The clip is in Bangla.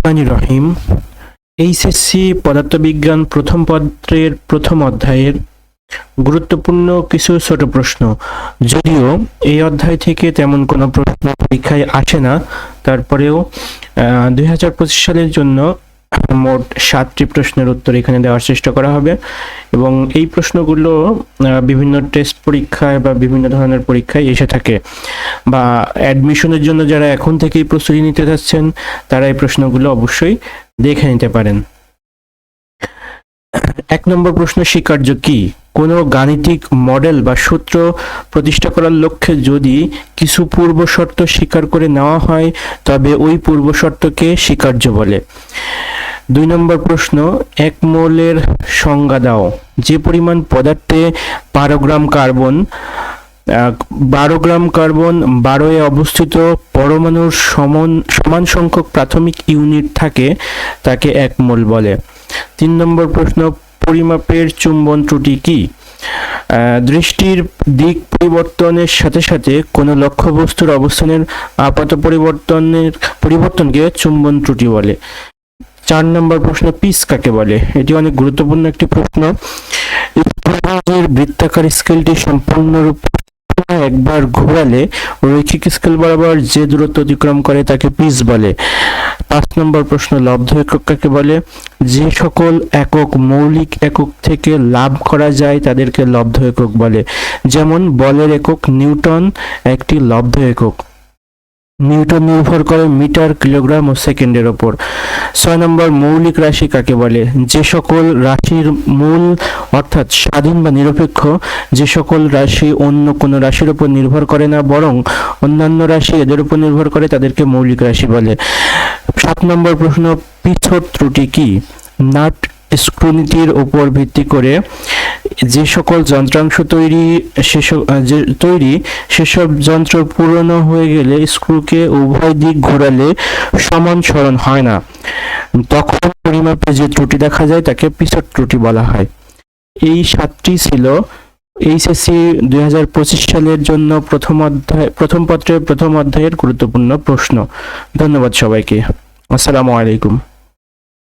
রহমানির রহিম। এইচএসসি পদার্থবিজ্ঞান প্রথম পত্রের প্রথম অধ্যায়ের গুরুত্বপূর্ণ কিছু ছোট প্রশ্ন। যদিও এই অধ্যায় থেকে তেমন কোনো প্রশ্ন পরীক্ষায় আসে না, তারপরেও 2025 সালের জন্য মোট 7টি প্রশ্নের উত্তর এখানে দেওয়ার চেষ্টা করা হবে এবং এই প্রশ্নগুলো বিভিন্ন টেস্ট পরীক্ষায় বা বিভিন্ন ধরনের পরীক্ষায় এসে থাকে, বা অ্যাডমিশনের জন্য যারা এখন থেকেই প্রস্তুতি নিতে যাচ্ছেন তারা এই প্রশ্নগুলো অবশ্যই দেখে নিতে পারেন। 1 নম্বর প্রশ্ন, স্বীকার্য কি? কোনো গাণিতিক মডেল বা সূত্র প্রতিষ্ঠা করার লক্ষ্যে যদি কিছু পূর্ব শর্ত স্বীকার করে নেওয়া হয় তবে ওই পূর্ব শর্তকে স্বীকার্য বলে। 2 নম্বর প্রশ্ন, 1 মোলের সংজ্ঞা দাও। যে পরিমাণ পদার্থে 12 গ্রাম কার্বন 12 এ অবস্থিত পরমাণুর সমান সংখ্যক প্রাথমিক ইউনিট থাকে তাকে 1 মোল বলে। 3 নম্বর প্রশ্ন, পরিমাপের চুম্বন ত্রুটি কি? দৃষ্টির দিক পরিবর্তনের সাথে সাথে কোনো লক্ষ্যবস্তুর অবস্থানের আপাত পরিবর্তনকে চুম্বন ত্রুটি বলে। 4 নম্বর প্রশ্ন, পিচ কাকে বলে? এটি অনেক গুরুত্বপূর্ণ একটি প্রশ্ন। বৃত্তাকার স্কেলটি সম্পূর্ণরূপে একবার ঘোরালে রৈখিক স্কেল বরাবর যে দূরত্ব অতিক্রম করে তাকে পিচ বলে। 5 নম্বর প্রশ্ন, লব্ধ একক কাকে বলে? যে সকল একক মৌলিক একক থেকে লাভ করা যায় তাদেরকে লব্ধ একক বলে। যেমন বলের একক নিউটন একটি লব্ধ একক। নিউটন নির্ভর করে মিটার, কিলোগ্রাম ও সেকেন্ডের ওপর। 6 নম্বর, মৌলিক রাশি কাকে বলে? যে সকল রাশির মূল অর্থাৎ স্বাধীন বা নিরপেক্ষ, যে সকল রাশি অন্য কোনো রাশির উপর নির্ভর করে না বরং অন্যান্য রাশি এদের উপর নির্ভর করে তাদেরকে মৌলিক রাশি বলে। 7 নম্বর প্রশ্ন, পিছট ত্রুটি কি? নাট স্ক্রু নীতির উপর ভিত্তি করে যে সকল যন্ত্রাংশ তৈরি সেসব যন্ত্র পুরনো হয়ে গেলে স্ক্রুকে উভয় দিক ঘোরালে সমান সরণ হয় না, তখন পরিমাপে যে ত্রুটি দেখা যায় তাকে পিছট ত্রুটি বলা হয়। এই 7টি ছিল এইচএসসি 2025 সালের জন্য প্রথম পত্রের প্রথম অধ্যায়ের গুরুত্বপূর্ণ প্রশ্ন। ধন্যবাদ সবাইকে। আসসালামু আলাইকুম।